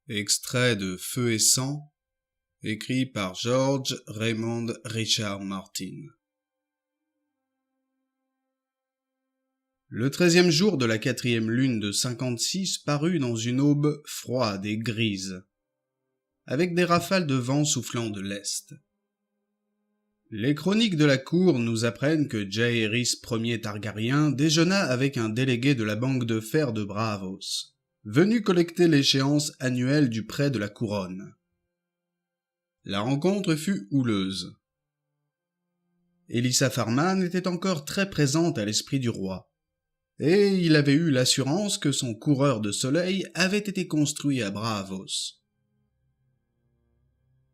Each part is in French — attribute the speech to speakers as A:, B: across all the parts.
A: Extrait de Feu et sang, écrit par George Raymond Richard Martin. Le 13e jour de la 4e lune de 56 parut dans une aube froide et grise, avec des rafales de vent soufflant de l'est. Les chroniques de la cour nous apprennent que Jaehaerys Ier Targaryen déjeuna avec un délégué de la banque de fer de Braavos, venu collecter l'échéance annuelle du prêt de la couronne. La rencontre fut houleuse. Elissa Farman était encore très présente à l'esprit du roi, et il avait eu l'assurance que son coureur de soleil avait été construit à Braavos.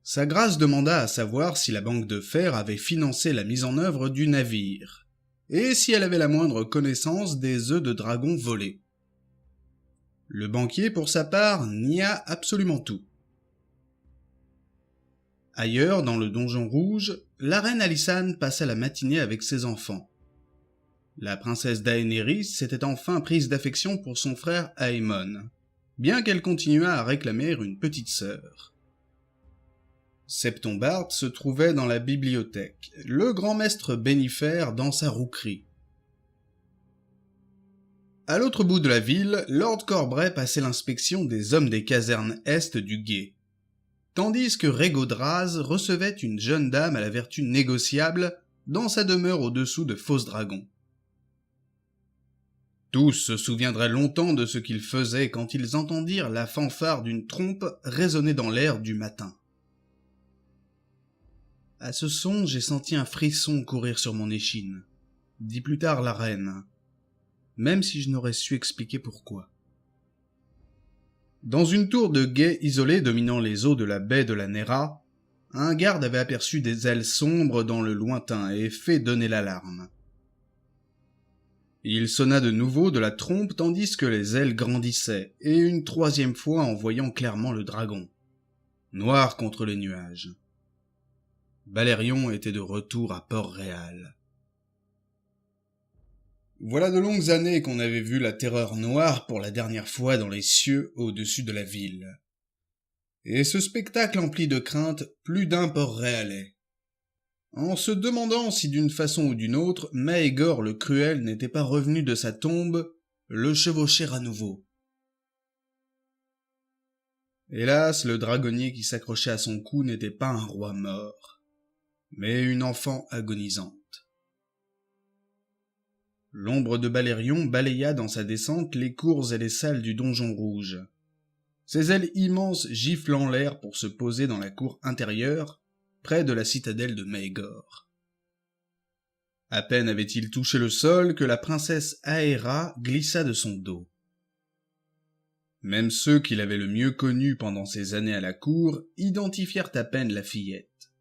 A: Sa grâce demanda à savoir si la banque de fer avait financé la mise en œuvre du navire, et si elle avait la moindre connaissance des œufs de dragon volés. Le banquier, pour sa part, nia absolument tout. Ailleurs, dans le donjon rouge, la reine Alysanne passa la matinée avec ses enfants. La princesse Daenerys s'était enfin prise d'affection pour son frère Aemon, bien qu'elle continuât à réclamer une petite sœur. Septombart se trouvait dans la bibliothèque, le grand maître Bénifer dans sa rouquerie. À l'autre bout de la ville, Lord Corbray passait l'inspection des hommes des casernes est du guet, tandis que Rhaegodraz recevait une jeune dame à la vertu négociable dans sa demeure au-dessous de Fosdragon. Tous se souviendraient longtemps de ce qu'ils faisaient quand ils entendirent la fanfare d'une trompe résonner dans l'air du matin. À ce son, j'ai senti un frisson courir sur mon échine, dit plus tard la reine, même si je n'aurais su expliquer pourquoi. Dans une tour de guet isolée dominant les eaux de la baie de la Nera, un garde avait aperçu des ailes sombres dans le lointain et fait donner l'alarme. Il sonna de nouveau de la trompe tandis que les ailes grandissaient, et une troisième fois en voyant clairement le dragon, noir contre les nuages. Balerion était de retour à Port-Réal. Voilà de longues années qu'on avait vu la terreur noire pour la dernière fois dans les cieux au-dessus de la ville. Et ce spectacle emplit de crainte plus d'un Port-Réalais. En se demandant si d'une façon ou d'une autre, Maegor le Cruel n'était pas revenu de sa tombe, le chevaucher à nouveau. Hélas, le dragonnier qui s'accrochait à son cou n'était pas un roi mort, mais une enfant agonisante. L'ombre de Balerion balaya dans sa descente les cours et les salles du donjon rouge. Ses ailes immenses giflant l'air pour se poser dans la cour intérieure, près de la citadelle de Maegor. À peine avait-il touché le sol que la princesse Aéra glissa de son dos. Même ceux qui l'avaient le mieux connue pendant ses années à la cour identifièrent à peine la fillette.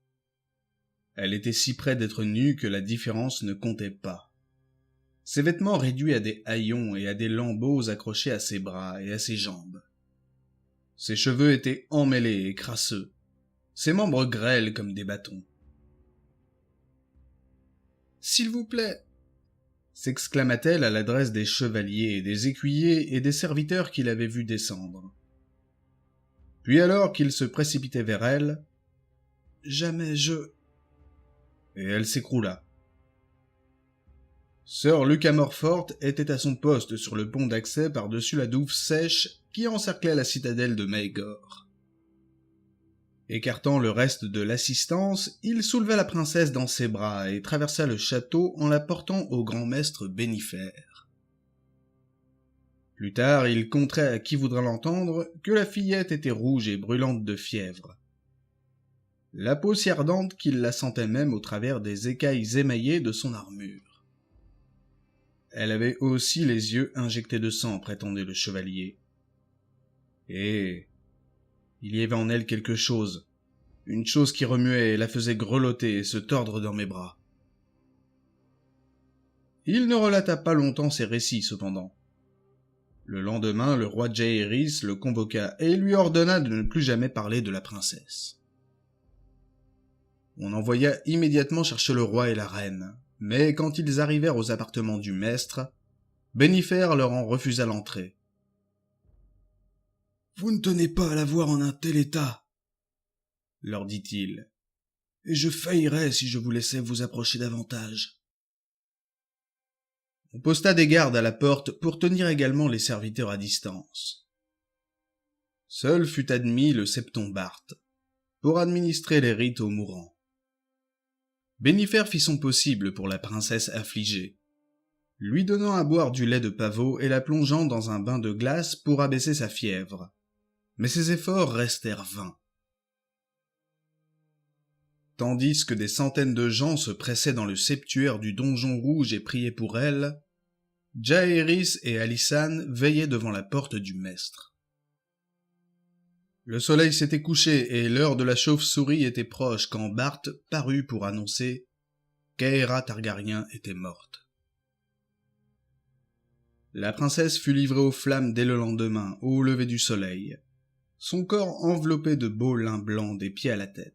A: Elle était si près d'être nue que la différence ne comptait pas. Ses vêtements réduits à des haillons et à des lambeaux accrochés à ses bras et à ses jambes. Ses cheveux étaient emmêlés et crasseux, ses membres grêles comme des bâtons. « S'il vous plaît !» s'exclama-t-elle à l'adresse des chevaliers, des écuyers et des serviteurs qui l'avaient vue descendre. Puis alors qu'il se précipitait vers elle, « Jamais je... » et elle s'écroula. Sir Luca Morfort était à son poste sur le pont d'accès par-dessus la douve sèche qui encerclait la citadelle de Maegor. Écartant le reste de l'assistance, il souleva la princesse dans ses bras et traversa le château en la portant au grand maître Bénifer. Plus tard, il conterait à qui voudra l'entendre que la fillette était rouge et brûlante de fièvre. La peau si ardente qu'il la sentait même au travers des écailles émaillées de son armure. Elle avait aussi les yeux injectés de sang, prétendait le chevalier. Et il y avait en elle quelque chose, une chose qui remuait et la faisait grelotter et se tordre dans mes bras. Il ne relata pas longtemps ses récits, cependant. Le lendemain, le roi Jaehaerys le convoqua et lui ordonna de ne plus jamais parler de la princesse. On envoya immédiatement chercher le roi et la reine, mais quand ils arrivèrent aux appartements du maître, Bénifer leur en refusa l'entrée. Vous ne tenez pas à la voir en un tel état, leur dit-il, et je faillirais si je vous laissais vous approcher davantage. On posta des gardes à la porte pour tenir également les serviteurs à distance. Seul fut admis le septombarte, pour administrer les rites aux mourants. Bénifer fit son possible pour la princesse affligée, lui donnant à boire du lait de pavot et la plongeant dans un bain de glace pour abaisser sa fièvre. Mais ses efforts restèrent vains. Tandis que des centaines de gens se pressaient dans le septuaire du donjon rouge et priaient pour elle, Jaehaerys et Alysanne veillaient devant la porte du maître. Le soleil s'était couché et l'heure de la chauve-souris était proche quand Bart parut pour annoncer qu'Aéra Targaryen était morte. La princesse fut livrée aux flammes dès le lendemain, au lever du soleil, son corps enveloppé de beaux lin blanc des pieds à la tête.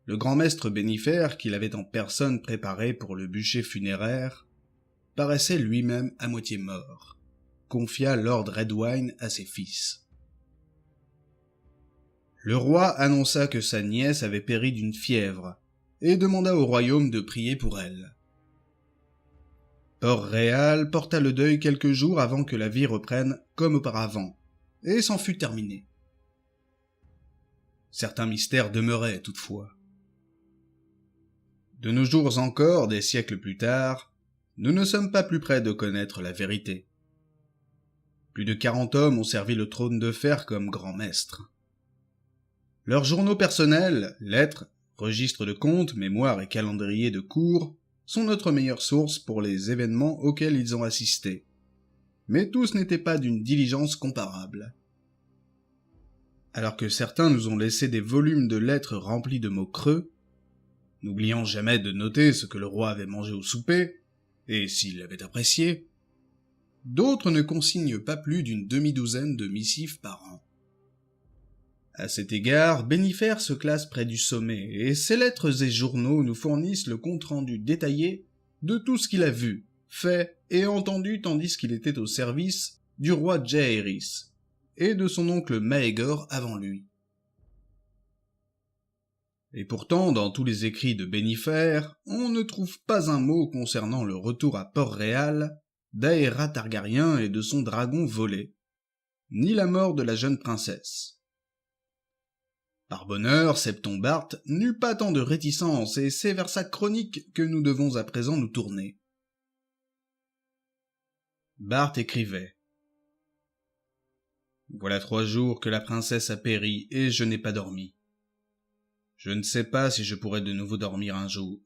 A: Le grand maître Bénifer, qui l'avait en personne préparé pour le bûcher funéraire, paraissait lui-même à moitié mort, confia Lord Redwyne à ses fils. Le roi annonça que sa nièce avait péri d'une fièvre, et demanda au royaume de prier pour elle. Port-Réal porta le deuil quelques jours avant que la vie reprenne comme auparavant, et s'en fut terminé. Certains mystères demeuraient toutefois. De nos jours encore, des siècles plus tard, nous ne sommes pas plus près de connaître la vérité. Plus de 40 hommes ont servi le trône de fer comme grands maîtres. Leurs journaux personnels, lettres, registres de comptes, mémoires et calendriers de cours sont notre meilleure source pour les événements auxquels ils ont assisté. Mais tous n'étaient pas d'une diligence comparable. Alors que certains nous ont laissé des volumes de lettres remplis de mots creux, n'oubliant jamais de noter ce que le roi avait mangé au souper, et s'il l'avait apprécié, d'autres ne consignent pas plus d'une demi-douzaine de missives par an. À cet égard, Bénifer se classe près du sommet, et ses lettres et journaux nous fournissent le compte-rendu détaillé de tout ce qu'il a vu, fait et entendu tandis qu'il était au service du roi Jaehaerys, et de son oncle Maegor avant lui. Et pourtant, dans tous les écrits de Bénifer, on ne trouve pas un mot concernant le retour à Port-Réal d'Aéra Targaryen et de son dragon volé, ni la mort de la jeune princesse. Par bonheur, Septombarte n'eut pas tant de réticence, et c'est vers sa chronique que nous devons à présent nous tourner. Bart écrivait « Voilà 3 jours que la princesse a péri, et je n'ai pas dormi. Je ne sais pas si je pourrai de nouveau dormir un jour.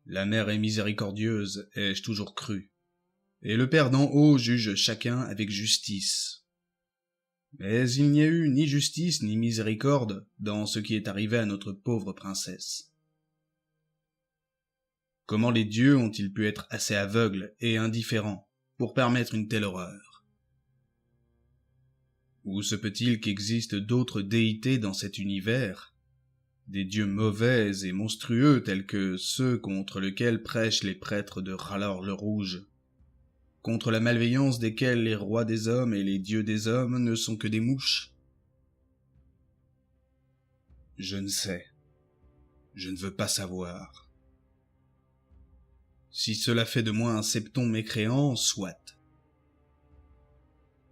A: La mère est miséricordieuse, ai-je toujours cru, et le Père d'en haut juge chacun avec justice. Mais il n'y a eu ni justice ni miséricorde dans ce qui est arrivé à notre pauvre princesse. Comment les dieux ont-ils pu être assez aveugles et indifférents pour permettre une telle horreur? Ou se peut-il qu'existent d'autres déités dans cet univers, des dieux mauvais et monstrueux tels que ceux contre lesquels prêchent les prêtres de R'hllor le Rouge, contre la malveillance desquels les rois des hommes et les dieux des hommes ne sont que des mouches? Je ne sais. Je ne veux pas savoir. Si cela fait de moi un septon mécréant, soit.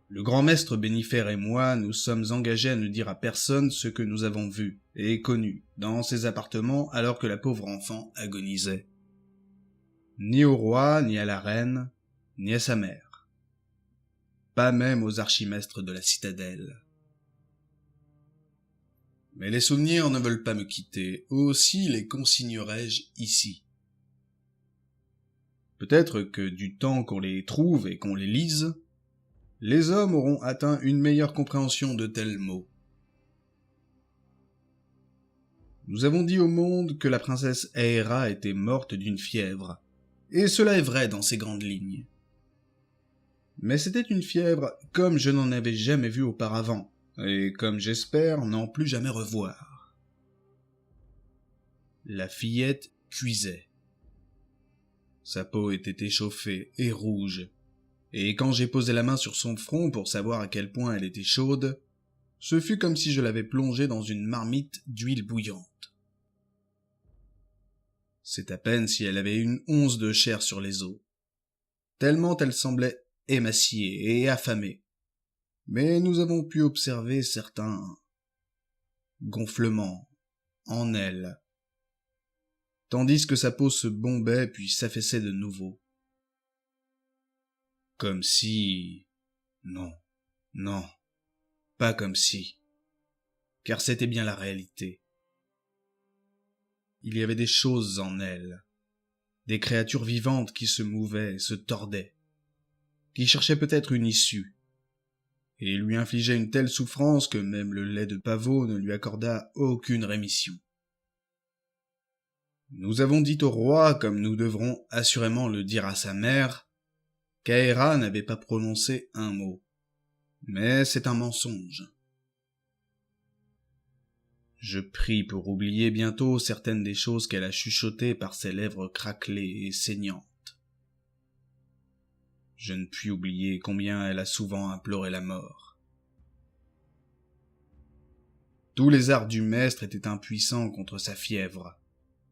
A: Le grand maître Bénifer et moi nous sommes engagés à ne dire à personne ce que nous avons vu et connu dans ses appartements alors que la pauvre enfant agonisait. Ni au roi, ni à la reine, ni à sa mère. Pas même aux archimestres de la citadelle. Mais les souvenirs ne veulent pas me quitter, aussi les consignerai-je ici. Peut-être que du temps qu'on les trouve et qu'on les lise, les hommes auront atteint une meilleure compréhension de tels mots. Nous avons dit au monde que la princesse Aéra était morte d'une fièvre, et cela est vrai dans ses grandes lignes. Mais c'était une fièvre comme je n'en avais jamais vu auparavant, et comme j'espère n'en plus jamais revoir. La fillette cuisait. Sa peau était échauffée et rouge, et quand j'ai posé la main sur son front pour savoir à quel point elle était chaude, ce fut comme si je l'avais plongée dans une marmite d'huile bouillante. C'est à peine si elle avait une once de chair sur les os, tellement elle semblait émaciée et affamée. Mais nous avons pu observer certains gonflements en elle, tandis que sa peau se bombait puis s'affaissait de nouveau. Comme si... Non, pas comme si, car c'était bien la réalité. Il y avait des choses en elle, des créatures vivantes qui se mouvaient et se tordaient, qui cherchaient peut-être une issue, et lui infligeaient une telle souffrance que même le lait de pavot ne lui accorda aucune rémission. Nous avons dit au roi, comme nous devrons assurément le dire à sa mère, qu'Aéra n'avait pas prononcé un mot. Mais c'est un mensonge. Je prie pour oublier bientôt certaines des choses qu'elle a chuchotées par ses lèvres craquelées et saignantes. Je ne puis oublier combien elle a souvent imploré la mort. Tous les arts du maître étaient impuissants contre sa fièvre,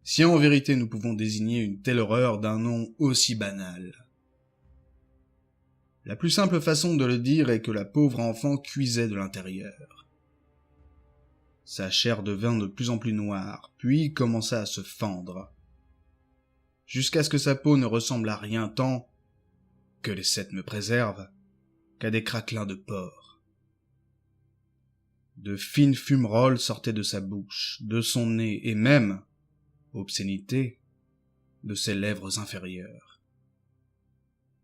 A: si en vérité nous pouvons désigner une telle horreur d'un nom aussi banal. La plus simple façon de le dire est que la pauvre enfant cuisait de l'intérieur. Sa chair devint de plus en plus noire, puis commença à se fendre, jusqu'à ce que sa peau ne ressemble à rien tant, que les sept me préservent, qu'à des craquelins de porc. De fines fumerolles sortaient de sa bouche, de son nez et même, obscénité, de ses lèvres inférieures.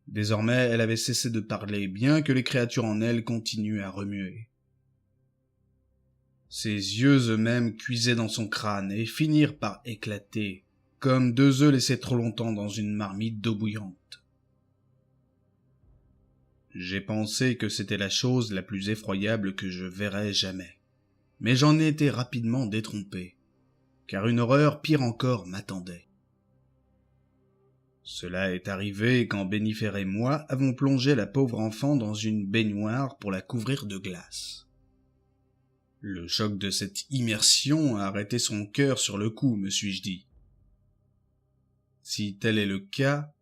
A: Désormais, elle avait cessé de parler, bien que les créatures en elle continuent à remuer. Ses yeux eux-mêmes cuisaient dans son crâne et finirent par éclater, comme deux œufs laissés trop longtemps dans une marmite d'eau bouillante. J'ai pensé que c'était la chose la plus effroyable que je verrais jamais, mais j'en ai été rapidement détrompé, car une horreur pire encore m'attendait. Cela est arrivé quand Bénifer et moi avons plongé la pauvre enfant dans une baignoire pour la couvrir de glace. Le choc de cette immersion a arrêté son cœur sur le coup, me suis-je dit. Si tel est le cas,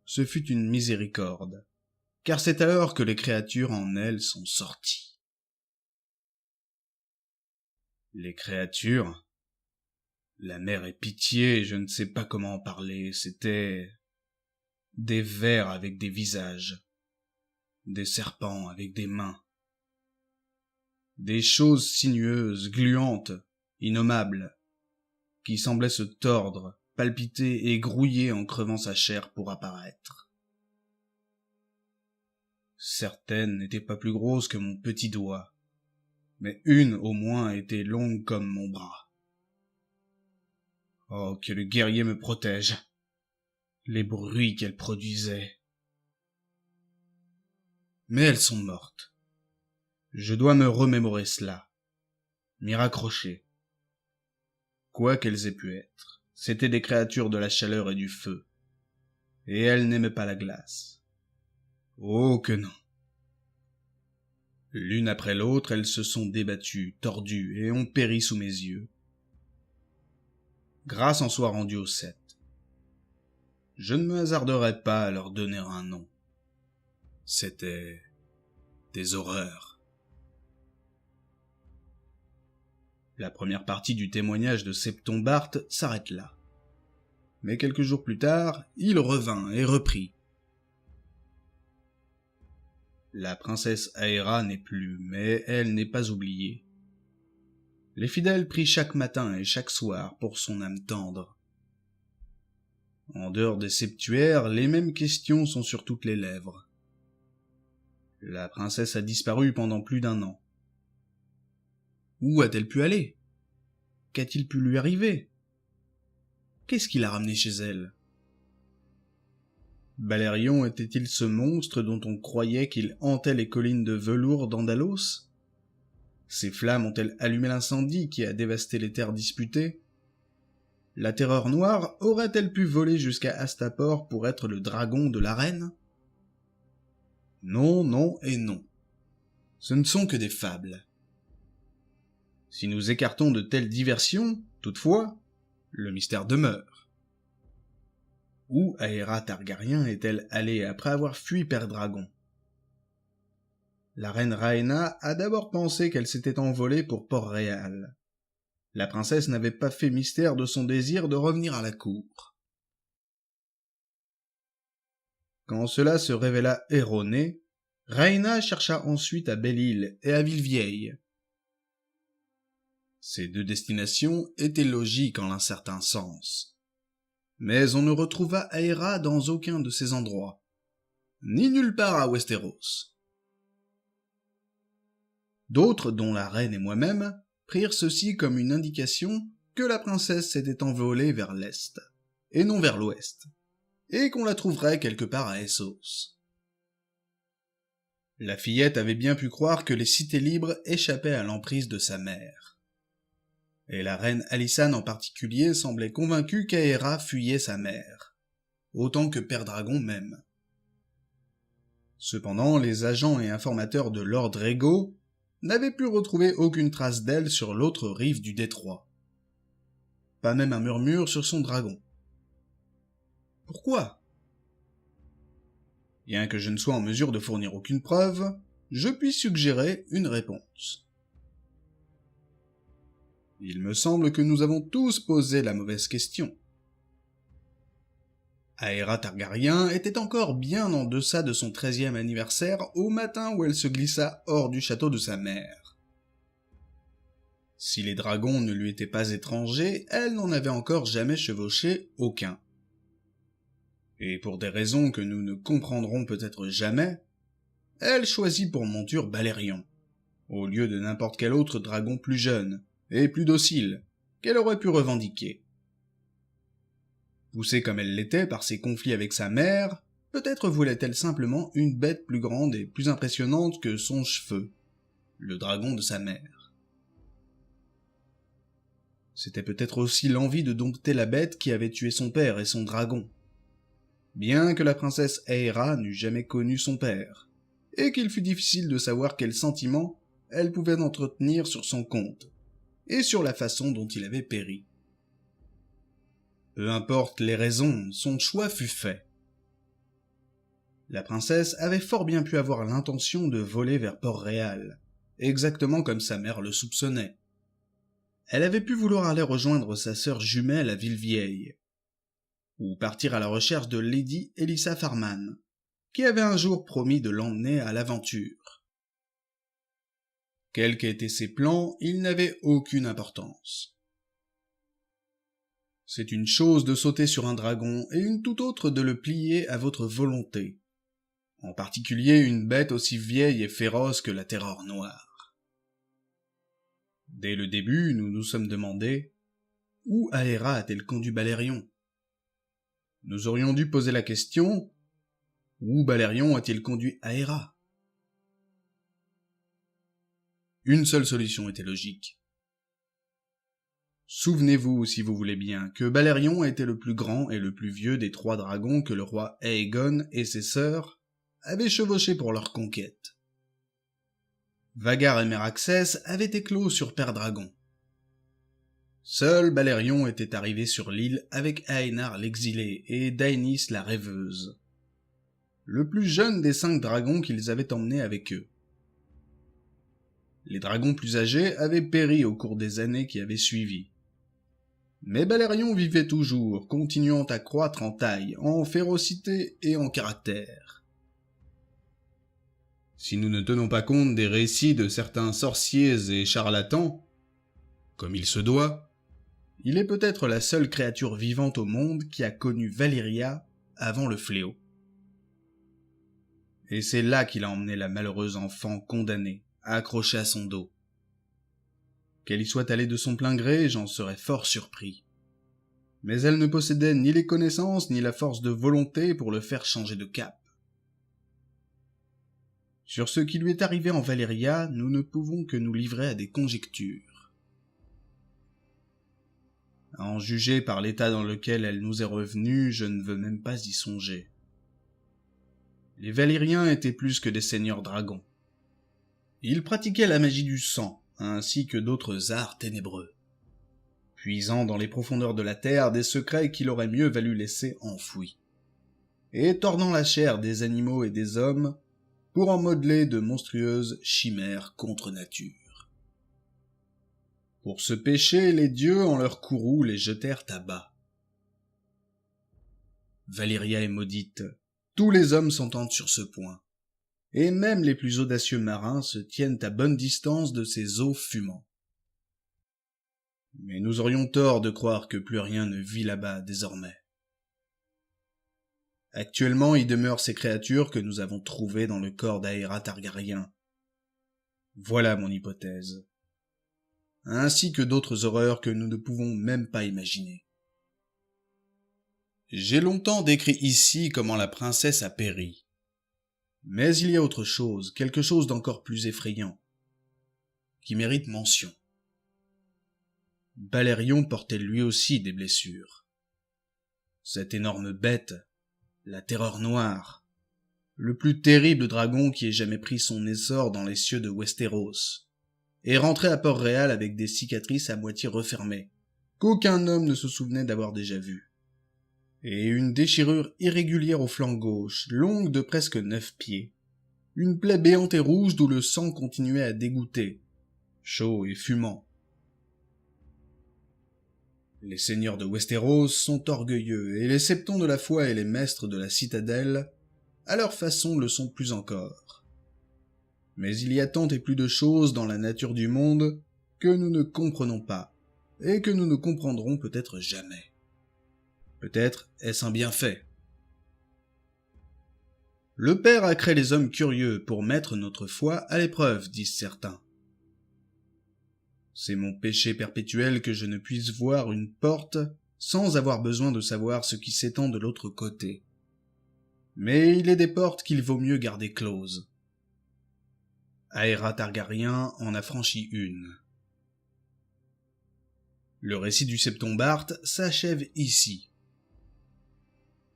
A: ce fut une miséricorde, car c'est alors que les créatures en elle sont sorties. Les créatures? La mère ait pitié, je ne sais pas comment en parler, c'était des vers avec des visages, des serpents avec des mains, des choses sinueuses, gluantes, innommables, qui semblaient se tordre, palpiter et grouiller en crevant sa chair pour apparaître. Certaines n'étaient pas plus grosses que mon petit doigt, mais une au moins était longue comme mon bras. Oh, que le guerrier me protège! Les bruits qu'elles produisaient. Mais elles sont mortes. Je dois me remémorer cela, m'y raccrocher. Quoi qu'elles aient pu être, c'étaient des créatures de la chaleur et du feu, et elles n'aimaient pas la glace. Oh que non! L'une après l'autre, elles se sont débattues, tordues, et ont péri sous mes yeux. Grâce en soit rendue aux sept. Je ne me hasarderais pas à leur donner un nom. C'étaient des horreurs. La première partie du témoignage de Septombart s'arrête là. Mais quelques jours plus tard, il revint et reprit. La princesse Aéra n'est plus, mais elle n'est pas oubliée. Les fidèles prient chaque matin et chaque soir pour son âme tendre. En dehors des septuaires, les mêmes questions sont sur toutes les lèvres. La princesse a disparu pendant plus d'1 an. Où a-t-elle pu aller? Qu'a-t-il pu lui arriver? Qu'est-ce qui l'a ramenée chez elle? Balerion était-il ce monstre dont on croyait qu'il hantait les collines de velours d'Andalos? Ces flammes ont-elles allumé l'incendie qui a dévasté les terres disputées? La terreur noire aurait-elle pu voler jusqu'à Astapor pour être le dragon de la reine? Non, non et non. Ce ne sont que des fables. Si nous écartons de telles diversions, toutefois, le mystère demeure. Où Aéra Targaryen est-elle allée après avoir fui Père Dragon? La reine Rhaena a d'abord pensé qu'elle s'était envolée pour Port-Réal. La princesse n'avait pas fait mystère de son désir de revenir à la cour. Quand cela se révéla erroné, Rhaena chercha ensuite à Belle-Île et à Villevieille. Ces deux destinations étaient logiques en un certain sens. Mais on ne retrouva Aéra dans aucun de ces endroits, ni nulle part à Westeros. D'autres, dont la reine et moi-même, prirent ceci comme une indication que la princesse s'était envolée vers l'est, et non vers l'ouest, et qu'on la trouverait quelque part à Essos. La fillette avait bien pu croire que les cités libres échappaient à l'emprise de sa mère. Et la reine Alysanne en particulier semblait convaincue qu'Aéra fuyait sa mère, autant que Père Dragon même. Cependant, les agents et informateurs de Lord Rhaego n'avaient pu retrouver aucune trace d'elle sur l'autre rive du détroit. Pas même un murmure sur son dragon. Pourquoi? Bien que je ne sois en mesure de fournir aucune preuve, je puis suggérer une réponse. Il me semble que nous avons tous posé la mauvaise question. Aéra Targaryen était encore bien en deçà de son 13e anniversaire au matin où elle se glissa hors du château de sa mère. Si les dragons ne lui étaient pas étrangers, elle n'en avait encore jamais chevauché aucun. Et pour des raisons que nous ne comprendrons peut-être jamais, elle choisit pour monture Balerion, au lieu de n'importe quel autre dragon plus jeune et plus docile qu'elle aurait pu revendiquer. Poussée comme elle l'était par ses conflits avec sa mère, peut-être voulait-elle simplement une bête plus grande et plus impressionnante que son cheveu, le dragon de sa mère. C'était peut-être aussi l'envie de dompter la bête qui avait tué son père et son dragon. Bien que la princesse Aéra n'eût jamais connu son père, et qu'il fût difficile de savoir quels sentiments elle pouvait entretenir sur son compte, et sur la façon dont il avait péri. Peu importe les raisons, son choix fut fait. La princesse avait fort bien pu avoir l'intention de voler vers Port-Réal, exactement comme sa mère le soupçonnait. Elle avait pu vouloir aller rejoindre sa sœur jumelle à Villevieille, ou partir à la recherche de Lady Elissa Farman, qui avait un jour promis de l'emmener à l'aventure. Quels qu'étaient ses plans, ils n'avaient aucune importance. C'est une chose de sauter sur un dragon et une toute autre de le plier à votre volonté, en particulier une bête aussi vieille et féroce que la Terreur Noire. Dès le début, nous nous sommes demandé « Où Aéra a-t-elle conduit Balerion ?» Nous aurions dû poser la question « Où Balerion a-t-il conduit Aéra ?» Une seule solution était logique. Souvenez-vous, si vous voulez bien, que Balerion était le plus grand et le plus vieux des 3 dragons que le roi Aegon et ses sœurs avaient chevauchés pour leur conquête. Vhagar et Meraxès avaient éclos sur Père Dragon. Seul Balerion était arrivé sur l'île avec Aénar l'exilé et Daenys la rêveuse, le plus jeune des 5 dragons qu'ils avaient emmenés avec eux. Les dragons plus âgés avaient péri au cours des années qui avaient suivi. Mais Balerion vivait toujours, continuant à croître en taille, en férocité et en caractère. Si nous ne tenons pas compte des récits de certains sorciers et charlatans, comme il se doit, il est peut-être la seule créature vivante au monde qui a connu Valyria avant le fléau. Et c'est là qu'il a emmené la malheureuse enfant condamnée, accrochée à son dos. Qu'elle y soit allée de son plein gré, j'en serais fort surpris. Mais elle ne possédait ni les connaissances ni la force de volonté pour le faire changer de cap. Sur ce qui lui est arrivé en Valyria, nous ne pouvons que nous livrer à des conjectures. À en juger par l'état dans lequel elle nous est revenue, je ne veux même pas y songer. Les Valériens étaient plus que des seigneurs dragons. Ils pratiquaient la magie du sang, ainsi que d'autres arts ténébreux, puisant dans les profondeurs de la terre des secrets qu'il aurait mieux valu laisser enfouis, et tordant la chair des animaux et des hommes pour en modeler de monstrueuses chimères contre nature. Pour ce péché, les dieux en leur courroux les jetèrent à bas. Valyria est maudite, tous les hommes s'entendent sur ce point, et même les plus audacieux marins se tiennent à bonne distance de ces eaux fumants. Mais nous aurions tort de croire que plus rien ne vit là-bas désormais. Actuellement y demeurent ces créatures que nous avons trouvées dans le corps d'Aéra Targaryen. Voilà mon hypothèse. Ainsi que d'autres horreurs que nous ne pouvons même pas imaginer. J'ai longtemps décrit ici comment la princesse a péri. Mais il y a autre chose, quelque chose d'encore plus effrayant, qui mérite mention. Balerion portait lui aussi des blessures. Cette énorme bête, la terreur noire, le plus terrible dragon qui ait jamais pris son essor dans les cieux de Westeros, est rentré à Port-Réal avec des cicatrices à moitié refermées, qu'aucun homme ne se souvenait d'avoir déjà vues, et une déchirure irrégulière au flanc gauche, longue de presque 9 pieds, une plaie béante et rouge d'où le sang continuait à dégoûter, chaud et fumant. Les seigneurs de Westeros sont orgueilleux, et les septons de la foi et les maîtres de la citadelle, à leur façon, le sont plus encore. Mais il y a tant et plus de choses dans la nature du monde que nous ne comprenons pas, et que nous ne comprendrons peut-être jamais. Peut-être est-ce un bienfait. Le Père a créé les hommes curieux pour mettre notre foi à l'épreuve, disent certains. C'est mon péché perpétuel que je ne puisse voir une porte sans avoir besoin de savoir ce qui s'étend de l'autre côté. Mais il est des portes qu'il vaut mieux garder closes. Aéra Targaryen en a franchi une. Le récit du Septombart s'achève ici.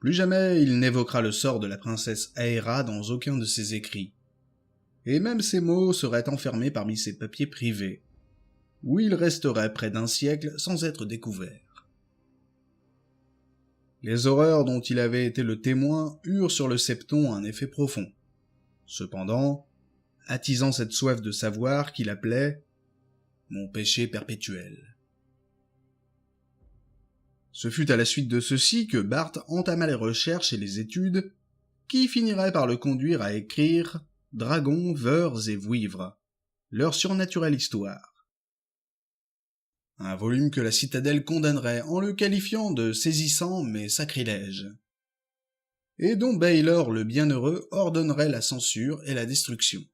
A: Plus jamais il n'évoquera le sort de la princesse Aéra dans aucun de ses écrits. Et même ces mots seraient enfermés parmi ses papiers privés, où il resterait près d'un siècle sans être découvert. Les horreurs dont il avait été le témoin eurent sur le Septon un effet profond. Cependant, attisant cette soif de savoir qu'il appelait « mon péché perpétuel ». Ce fut à la suite de ceci que Bart entama les recherches et les études qui finiraient par le conduire à écrire « Dragons, Veurs et Vouivres », leur surnaturelle histoire. Un volume que la citadelle condamnerait en le qualifiant de saisissant mais sacrilège, et dont Baylor le Bienheureux ordonnerait la censure et la destruction.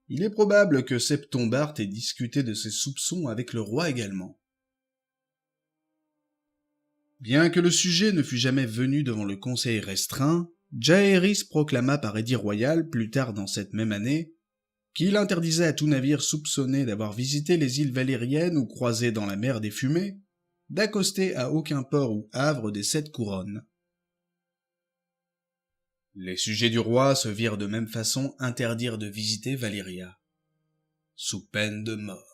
A: Il est probable que Septombart ait discuté de ses soupçons avec le roi également. Bien que le sujet ne fût jamais venu devant le conseil restreint, Jaehaerys proclama par édit royal plus tard dans cette même année qu'il interdisait à tout navire soupçonné d'avoir visité les îles valériennes ou croisé dans la mer des Fumées d'accoster à aucun port ou havre des 7 couronnes. Les sujets du roi se virent de même façon interdire de visiter Valyria, sous peine de mort.